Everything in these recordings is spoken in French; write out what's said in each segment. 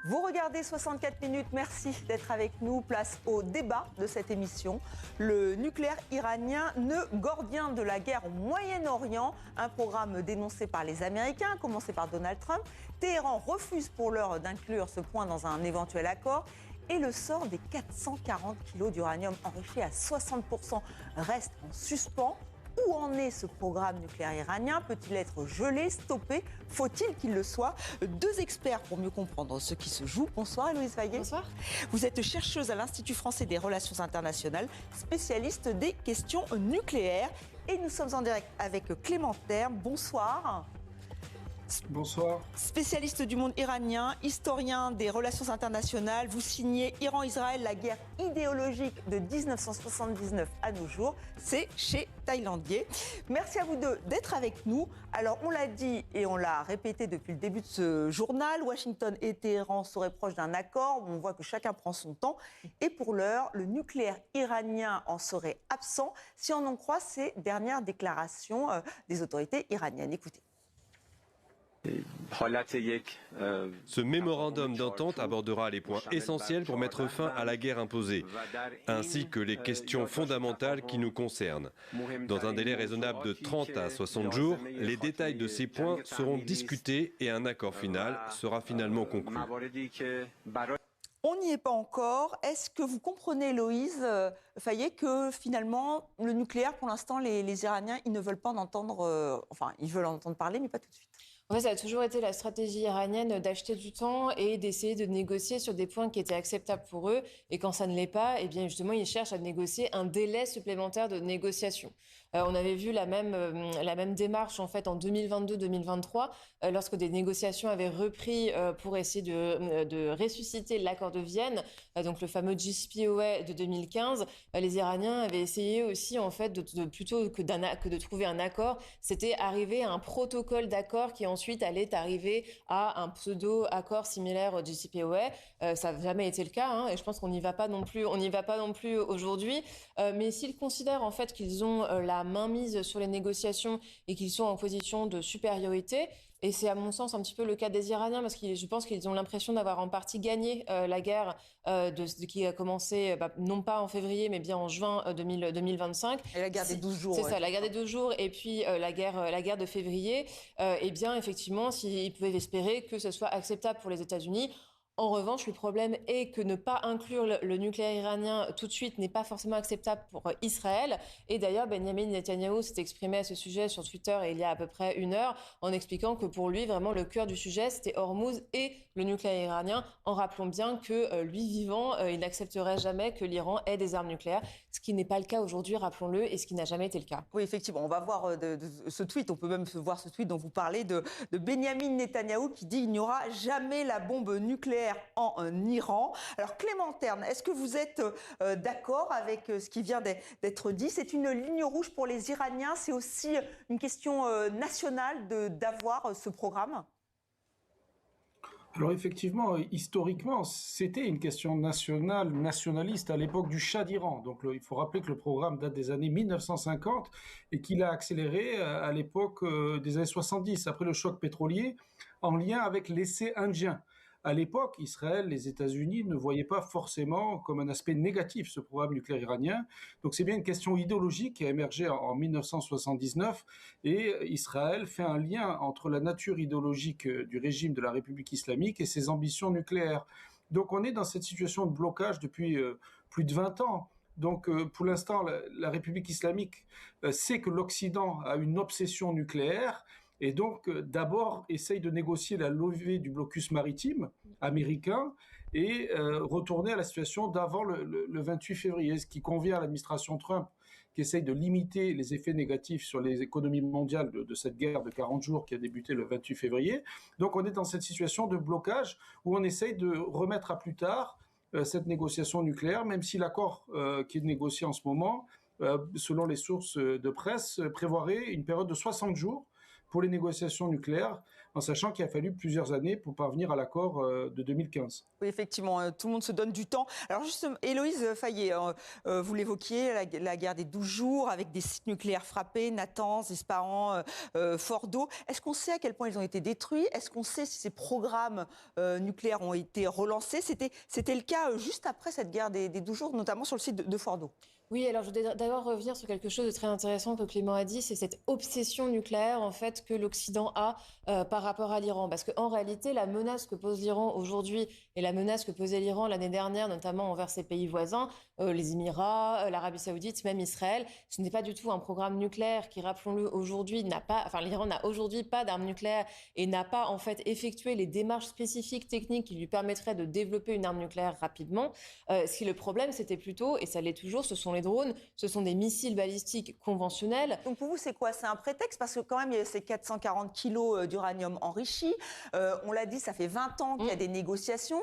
Vous regardez 64 minutes, merci d'être avec nous. Place au débat de cette émission. Le nucléaire iranien, nœud gordien de la guerre au Moyen-Orient, un programme dénoncé par les Américains, commencé par Donald Trump. Téhéran refuse pour l'heure d'inclure ce point dans un éventuel accord. Et le sort des 440 kilos d'uranium enrichi à 60% reste en suspens. Où en est ce programme nucléaire iranien? Peut-il être gelé, stoppé? Faut-il qu'il le soit? Deux experts pour mieux comprendre ce qui se joue. Bonsoir Héloïse Vaguet. Bonsoir. Vous êtes chercheuse à l'Institut français des relations internationales, spécialiste des questions nucléaires. Et nous sommes en direct avec Clément Terme. Bonsoir. Bonsoir. Spécialiste du monde iranien, historien des relations internationales, vous signez Iran-Israël, la guerre idéologique de 1979 à nos jours. C'est chez Taillandier. Merci à vous deux d'être avec nous. Alors, on l'a dit et on l'a répété depuis le début de ce journal, Washington et Téhéran seraient proches d'un accord. On voit que chacun prend son temps. Et pour l'heure, le nucléaire iranien en serait absent, si on en croit ces dernières déclarations des autorités iraniennes. Écoutez. Ce mémorandum d'entente abordera les points essentiels pour mettre fin à la guerre imposée, ainsi que les questions fondamentales qui nous concernent. Dans un délai raisonnable de 30 à 60 jours, les détails de ces points seront discutés et un accord final sera finalement conclu. On n'y est pas encore. Est-ce que vous comprenez, Héloïse Vaguet, que finalement, le nucléaire, pour l'instant, les Iraniens, ils ne veulent pas en entendre... ils veulent en entendre parler, mais pas tout de suite. En fait, ça a toujours été la stratégie iranienne d'acheter du temps et d'essayer de négocier sur des points qui étaient acceptables pour eux. Et quand ça ne l'est pas, eh bien justement, ils cherchent à négocier un délai supplémentaire de négociation. On avait vu la même démarche en fait en 2022-2023 lorsque des négociations avaient repris pour essayer de ressusciter l'accord de Vienne, donc le fameux JCPOA de 2015. Les Iraniens avaient essayé aussi en fait plutôt que de trouver un accord, c'était arriver à un protocole d'accord qui ensuite allait arriver à un pseudo-accord similaire au JCPOA. Ça n'a jamais été le cas, hein, et je pense qu'on n'y va pas non plus aujourd'hui. Mais s'ils considèrent en fait qu'ils ont la mainmise sur les négociations et qu'ils sont en position de supériorité, et c'est à mon sens un petit peu le cas des Iraniens, parce que je pense qu'ils ont l'impression d'avoir en partie gagné la guerre qui a commencé non pas en février mais bien en juin 2025. Et la guerre des 12 jours. C'est ça, la guerre des 12 jours et puis la guerre de février. Eh bien effectivement, s'ils pouvaient espérer que ce soit acceptable pour les États-Unis. En revanche, le problème est que ne pas inclure le nucléaire iranien tout de suite n'est pas forcément acceptable pour Israël. Et d'ailleurs, Benjamin Netanyahou s'est exprimé à ce sujet sur Twitter il y a à peu près une heure en expliquant que pour lui, vraiment, le cœur du sujet, c'était Hormuz et le nucléaire iranien, en rappelant bien que lui vivant, il n'accepterait jamais que l'Iran ait des armes nucléaires, ce qui n'est pas le cas aujourd'hui, rappelons-le, et ce qui n'a jamais été le cas. Oui, effectivement, on va voir ce tweet, on peut même voir ce tweet dont vous parlez de Benjamin Netanyahou qui dit « Il n'y aura jamais la bombe nucléaire en Iran ». Alors Clément Terme, est-ce que vous êtes d'accord avec ce qui vient d'être dit? C'est une ligne rouge pour les Iraniens, c'est aussi une question nationale d'avoir ce programme? Alors effectivement, historiquement, c'était une question nationaliste à l'époque du Shah d'Iran. Donc il faut rappeler que le programme date des années 1950 et qu'il a accéléré à l'époque des années 70, après le choc pétrolier, en lien avec l'essai indien. À l'époque, Israël, les États-Unis ne voyaient pas forcément comme un aspect négatif ce programme nucléaire iranien. Donc c'est bien une question idéologique qui a émergé en 1979 et Israël fait un lien entre la nature idéologique du régime de la République islamique et ses ambitions nucléaires. Donc on est dans cette situation de blocage depuis plus de 20 ans. Donc pour l'instant, la République islamique sait que l'Occident a une obsession nucléaire. Et donc, d'abord, essaye de négocier la levée du blocus maritime américain et retourner à la situation d'avant le 28 février, ce qui convient à l'administration Trump, qui essaye de limiter les effets négatifs sur les économies mondiales de cette guerre de 40 jours qui a débuté le 28 février. Donc, on est dans cette situation de blocage où on essaye de remettre à plus tard cette négociation nucléaire, même si l'accord qui est négocié en ce moment, selon les sources de presse, prévoirait une période de 60 jours pour les négociations nucléaires, en sachant qu'il a fallu plusieurs années pour parvenir à l'accord de 2015. Oui, effectivement, tout le monde se donne du temps. Alors justement, Héloïse Fayet, vous l'évoquiez, la guerre des 12 jours, avec des sites nucléaires frappés, Natanz, Ispahan, Fordo. Est-ce qu'on sait à quel point ils ont été détruits? Est-ce qu'on sait si ces programmes nucléaires ont été relancés? C'était le cas juste après cette guerre des 12 jours, notamment sur le site de Fordo. Oui, alors je voudrais d'abord revenir sur quelque chose de très intéressant que Clément a dit, c'est cette obsession nucléaire en fait que l'Occident a par rapport à l'Iran. Parce qu'en réalité, la menace que pose l'Iran aujourd'hui et la menace que posait l'Iran l'année dernière, notamment envers ses pays voisins, les Émirats, l'Arabie Saoudite, même Israël, ce n'est pas du tout un programme nucléaire qui, rappelons-le, aujourd'hui l'Iran n'a aujourd'hui pas d'armes nucléaires et n'a pas en fait effectué les démarches spécifiques techniques qui lui permettraient de développer une arme nucléaire rapidement. Si le problème, c'était plutôt, et ça l'est toujours, ce sont les drones, ce sont des missiles balistiques conventionnels. Donc pour vous, c'est quoi? C'est un prétexte? Parce que quand même, il y a ces 440 kilos d'uranium enrichi. On l'a dit, ça fait 20 ans qu'il y a des négociations.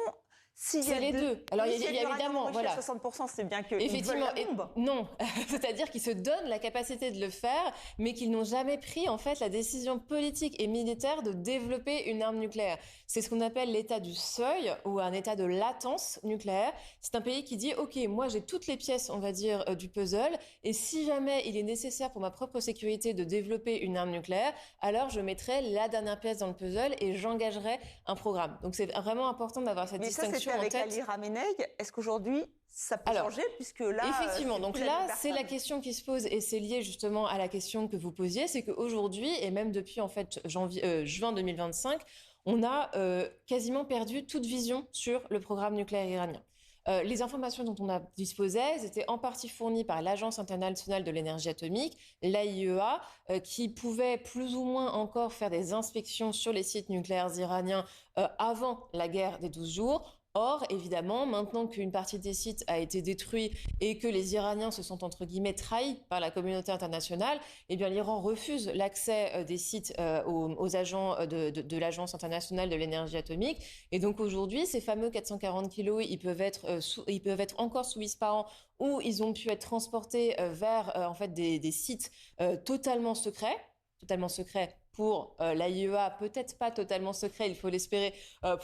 C'est les deux. Alors il y a évidemment, voilà. 60%, c'est bien qu'ils effectivement, veulent la bombe. Non, c'est-à-dire qu'ils se donnent la capacité de le faire, mais qu'ils n'ont jamais pris en fait la décision politique et militaire de développer une arme nucléaire. C'est ce qu'on appelle l'état du seuil ou un état de latence nucléaire. C'est un pays qui dit OK, moi j'ai toutes les pièces, on va dire, du puzzle, et si jamais il est nécessaire pour ma propre sécurité de développer une arme nucléaire, alors je mettrai la dernière pièce dans le puzzle et j'engagerai un programme. Donc c'est vraiment important d'avoir cette distinction. Avec Ali Khamenei, est-ce qu'aujourd'hui ça peut changer puisque là effectivement, donc là c'est la question qui se pose et c'est lié justement à la question que vous posiez, c'est qu'aujourd'hui et même depuis en fait juin 2025, on a quasiment perdu toute vision sur le programme nucléaire iranien. Les informations dont on a disposé étaient en partie fournies par l'Agence internationale de l'énergie atomique, l'AIEA, qui pouvait plus ou moins encore faire des inspections sur les sites nucléaires iraniens avant la guerre des 12 jours. Or, évidemment, maintenant qu'une partie des sites a été détruite et que les Iraniens se sont, entre guillemets, trahis par la communauté internationale, eh bien, l'Iran refuse l'accès des sites aux agents de l'Agence internationale de l'énergie atomique. Et donc, aujourd'hui, ces fameux 440 kilos, ils peuvent être encore sous Ispahan ou ils ont pu être transportés vers, en fait, des sites totalement secrets pour l'AIEA, peut-être pas totalement secret, il faut l'espérer,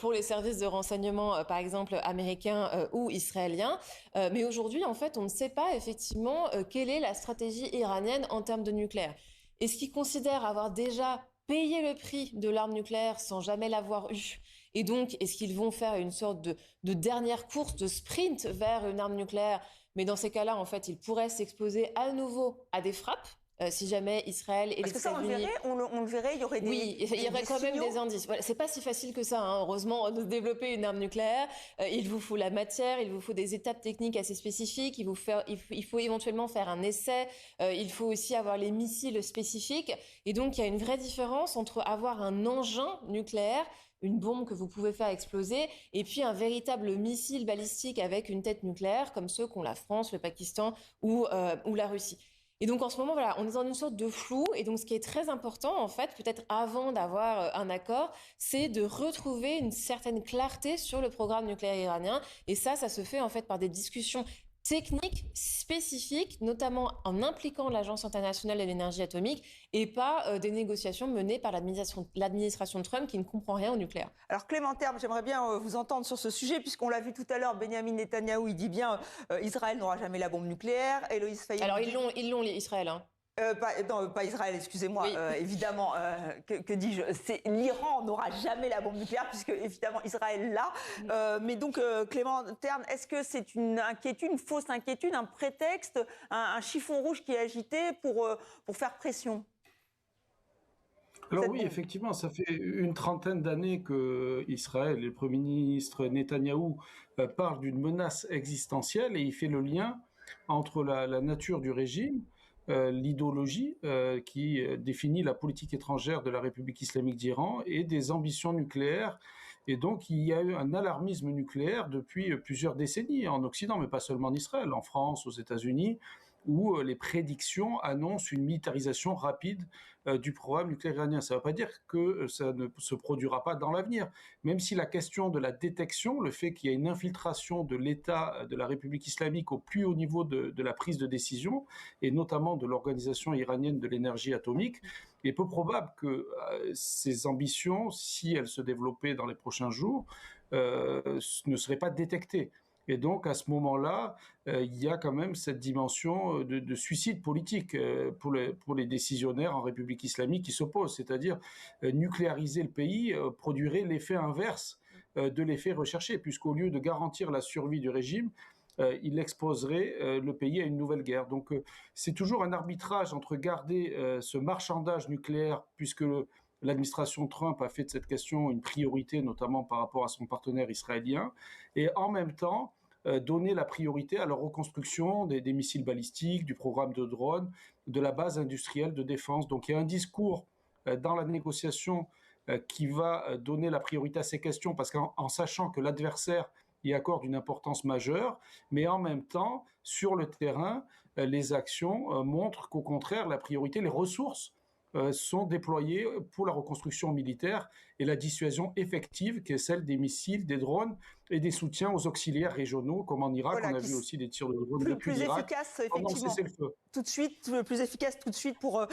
pour les services de renseignement, par exemple, américains ou israéliens. Mais aujourd'hui, en fait, on ne sait pas effectivement quelle est la stratégie iranienne en termes de nucléaire. Est-ce qu'ils considèrent avoir déjà payé le prix de l'arme nucléaire sans jamais l'avoir eue? Et donc, est-ce qu'ils vont faire une sorte de dernière course, de sprint vers une arme nucléaire? Mais dans ces cas-là, en fait, ils pourraient s'exposer à nouveau à des frappes. Si jamais Israël et les États-Unis... on le verrait, il y aurait des... Oui, il y aurait quand même des indices. Voilà, c'est pas si facile que ça, hein. Heureusement, de développer une arme nucléaire. Il vous faut la matière, il vous faut des étapes techniques assez spécifiques, il faut éventuellement faire un essai, il faut aussi avoir les missiles spécifiques. Et donc, il y a une vraie différence entre avoir un engin nucléaire, une bombe que vous pouvez faire exploser, et puis un véritable missile balistique avec une tête nucléaire, comme ceux qu'ont la France, le Pakistan ou la Russie. Et donc en ce moment, voilà, on est dans une sorte de flou. Et donc ce qui est très important, en fait, peut-être avant d'avoir un accord, c'est de retrouver une certaine clarté sur le programme nucléaire iranien. Et ça se fait en fait par des discussions techniques spécifiques, notamment en impliquant l'Agence internationale de l'énergie atomique et pas des négociations menées par l'administration Trump qui ne comprend rien au nucléaire. Alors Clément Terme, j'aimerais bien vous entendre sur ce sujet puisqu'on l'a vu tout à l'heure, Benyamin Netanyahou, il dit bien Israël n'aura jamais la bombe nucléaire. Héloïse Fayet. Alors ils l'ont Israël, hein. Pas Israël, excusez-moi, oui. Évidemment, que dis-je, c'est l'Iran n'aura jamais la bombe nucléaire puisque évidemment Israël l'a. Mais donc Clément Terme, est-ce que c'est une inquiétude, une fausse inquiétude, un prétexte, un chiffon rouge qui est agité pour faire pression? Alors oui, effectivement, ça fait une trentaine d'années que Israël et le Premier ministre Netanyahou parlent d'une menace existentielle et il fait le lien entre la nature du régime, l'idéologie qui définit la politique étrangère de la République islamique d'Iran et des ambitions nucléaires. Et donc, il y a eu un alarmisme nucléaire depuis plusieurs décennies en Occident, mais pas seulement en Israël, en France, aux États-Unis, où les prédictions annoncent une militarisation rapide du programme nucléaire iranien. Ça ne veut pas dire que ça ne se produira pas dans l'avenir, même si la question de la détection, le fait qu'il y ait une infiltration de l'État de la République islamique au plus haut niveau de la prise de décision, et notamment de l'Organisation iranienne de l'énergie atomique, il est peu probable que ces ambitions, si elles se développaient dans les prochains jours, ne seraient pas détectées. Et donc, à ce moment-là, il y a quand même cette dimension de suicide politique pour les décisionnaires en République islamique qui s'opposent. C'est-à-dire, nucléariser le pays produirait l'effet inverse de l'effet recherché, puisqu'au lieu de garantir la survie du régime, il exposerait le pays à une nouvelle guerre. Donc, c'est toujours un arbitrage entre garder ce marchandage nucléaire, puisque l'administration Trump a fait de cette question une priorité, notamment par rapport à son partenaire israélien, et en même temps donner la priorité à la reconstruction des missiles balistiques, du programme de drones, de la base industrielle de défense. Donc il y a un discours dans la négociation qui va donner la priorité à ces questions, parce qu'en sachant que l'adversaire y accorde une importance majeure, mais en même temps, sur le terrain, les actions montrent qu'au contraire, la priorité, les ressources sont déployées pour la reconstruction militaire et la dissuasion effective, qui est celle des missiles, des drones et des soutiens aux auxiliaires régionaux, comme en Irak. Voilà, on a vu aussi des tirs de drones depuis plus l'Irak. efficace, effectivement. Cesser le feu. Tout de suite, plus efficace tout de suite pour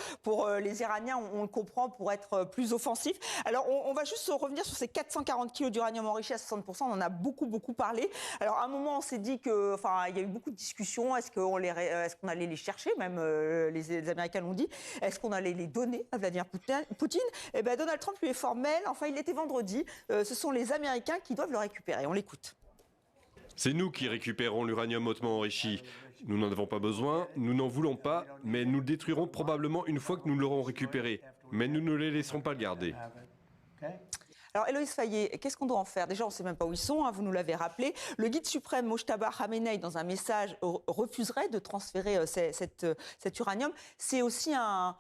les Iraniens, on le comprend, pour être plus offensif. Alors, on va juste revenir sur ces 440 kilos d'uranium enrichi à 60%. On en a beaucoup parlé. Alors, à un moment, on s'est dit que, enfin, il y a eu beaucoup de discussions. Est-ce qu'on allait les chercher? Même les Américains l'ont dit. Est-ce qu'on allait les donner à Vladimir Poutine? Eh ben, Donald Trump lui est formel. Enfin, il était vendredi. Ce sont les Américains qui doivent le récupérer. On l'écoute. C'est nous qui récupérons l'uranium hautement enrichi. Nous n'en avons pas besoin, nous n'en voulons pas, mais nous le détruirons probablement une fois que nous l'aurons récupéré. Mais nous ne les laisserons pas le garder. Alors, Héloïse Fayet, qu'est-ce qu'on doit en faire? Déjà, on ne sait même pas où ils sont, hein, vous nous l'avez rappelé. Le guide suprême Mojtaba Khamenei, dans un message, refuserait de transférer cet uranium. C'est aussi un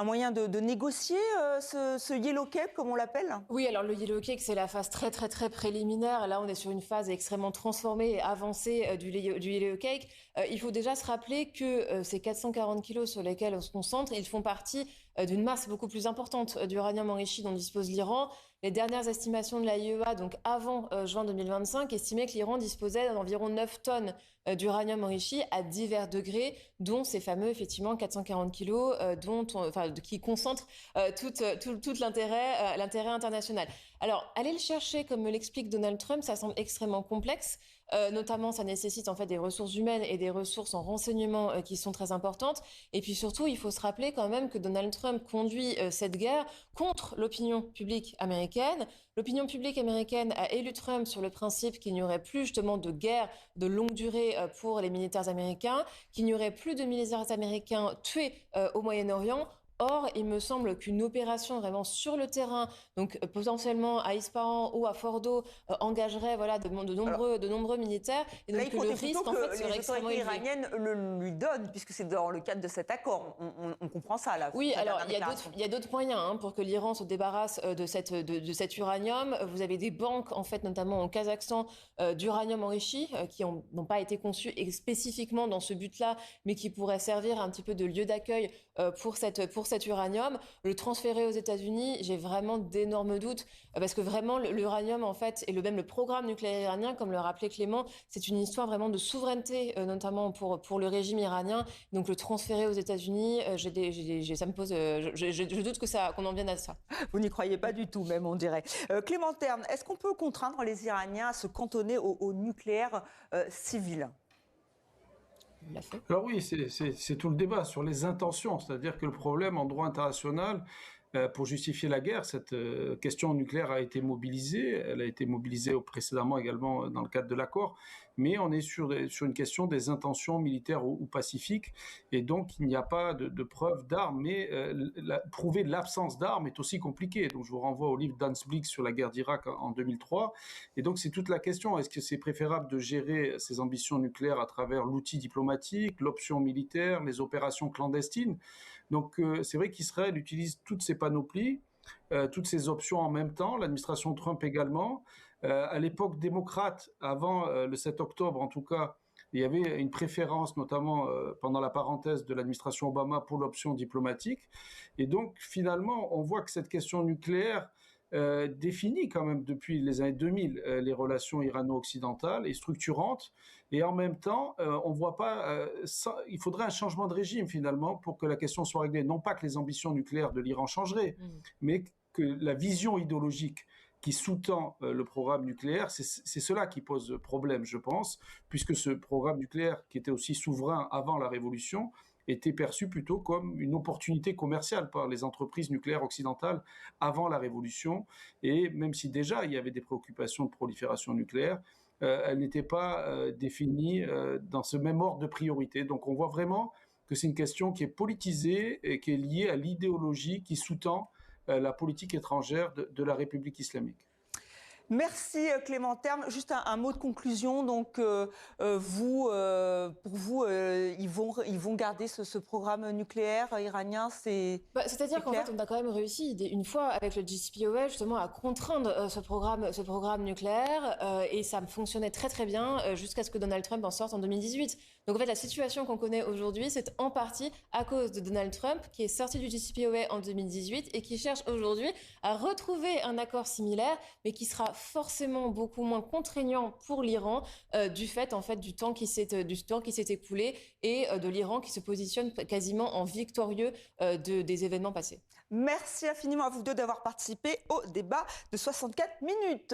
moyen de négocier ce Yellow Cake, comme on l'appelle? Oui, alors le Yellow Cake, c'est la phase très préliminaire. Là, on est sur une phase extrêmement transformée et avancée du Yellow Cake. Il faut déjà se rappeler que ces 440 kilos sur lesquels on se concentre, ils font partie d'une masse beaucoup plus importante d'uranium enrichi dont dispose l'Iran. Les dernières estimations de l'AIEA, donc avant juin 2025, estimaient que l'Iran disposait d'environ 9 tonnes d'uranium enrichi à divers degrés, dont ces fameux, effectivement, 440 kilos, qui concentrent tout l'intérêt international. Alors, aller le chercher, comme me l'explique Donald Trump, ça semble extrêmement complexe. Notamment, ça nécessite en fait des ressources humaines et des ressources en renseignement qui sont très importantes. Et puis surtout, il faut se rappeler quand même que Donald Trump conduit cette guerre contre l'opinion publique américaine. L'opinion publique américaine a élu Trump sur le principe qu'il n'y aurait plus justement de guerre de longue durée pour les militaires américains, qu'il n'y aurait plus de militaires américains tués au Moyen-Orient. Or, il me semble qu'une opération vraiment sur le terrain, donc potentiellement à Ispahan ou à Fordo, engagerait de nombreux militaires. Et donc le risque en fait serait extrêmement élevé. Les autorités iraniennes le lui donnent, puisque c'est dans le cadre de cet accord. On comprend ça là. Oui, alors il y a d'autres moyens pour que l'Iran se débarrasse de cet uranium. Vous avez des banques en fait, notamment au Kazakhstan, d'uranium enrichi qui n'ont pas été conçues spécifiquement dans ce but-là, mais qui pourraient servir un petit peu de lieu d'accueil pour cet uranium. Le transférer aux États-Unis, j'ai vraiment d'énormes doutes parce que vraiment l'uranium en fait et même le programme nucléaire iranien, comme le rappelait Clément, c'est une histoire vraiment de souveraineté, notamment pour le régime iranien. Donc le transférer aux États-Unis, ça me pose, je doute qu'on en vienne à ça. Vous n'y croyez pas du tout, même on dirait. Clément Terne, est-ce qu'on peut contraindre les Iraniens à se cantonner au nucléaire civil? Alors oui, c'est tout le débat sur les intentions, c'est-à-dire que le problème en droit international, pour justifier la guerre, cette question nucléaire a été mobilisée, elle a été mobilisée précédemment également dans le cadre de l'accord, mais on est sur une question des intentions militaires ou pacifiques, et donc il n'y a pas de preuve d'armes, mais prouver l'absence d'armes est aussi compliqué. Donc je vous renvoie au livre d'Hans Blix sur la guerre d'Irak en 2003, et donc c'est toute la question, est-ce que c'est préférable de gérer ses ambitions nucléaires à travers l'outil diplomatique, l'option militaire, les opérations clandestines? Donc c'est vrai qu'Israël utilise toutes ces panoplies, toutes ces options en même temps, l'administration Trump également. À l'époque démocrate, avant le 7 octobre en tout cas, il y avait une préférence, notamment pendant la parenthèse de l'administration Obama, pour l'option diplomatique. Et donc finalement, on voit que cette question nucléaire définit quand même depuis les années 2000 les relations irano-occidentales et structurantes. Et en même temps, on voit pas. Il faudrait un changement de régime finalement pour que la question soit réglée. Non pas que les ambitions nucléaires de l'Iran changeraient, mais que la vision idéologique qui sous-tend le programme nucléaire, c'est cela qui pose problème, je pense, puisque ce programme nucléaire, qui était aussi souverain avant la Révolution, était perçu plutôt comme une opportunité commerciale par les entreprises nucléaires occidentales avant la Révolution. Et même si déjà il y avait des préoccupations de prolifération nucléaire, elles n'étaient pas définies dans ce même ordre de priorité. Donc on voit vraiment que c'est une question qui est politisée et qui est liée à l'idéologie qui sous-tend la politique étrangère de la République islamique. Merci Clément Terme. Juste un mot de conclusion. Donc, pour vous, ils vont garder ce programme nucléaire iranien. C'est-à-dire qu'en fait, on a quand même réussi une fois avec le JCPOA justement à contraindre ce programme nucléaire et ça fonctionnait très très bien jusqu'à ce que Donald Trump en sorte en 2018. Donc en fait, la situation qu'on connaît aujourd'hui, c'est en partie à cause de Donald Trump qui est sorti du JCPOA en 2018 et qui cherche aujourd'hui à retrouver un accord similaire, mais qui sera forcément beaucoup moins contraignant pour l'Iran du fait en fait du temps qui s'est écoulé et de l'Iran qui se positionne quasiment en victorieux des événements passés. Merci infiniment à vous deux d'avoir participé au débat de 64 minutes.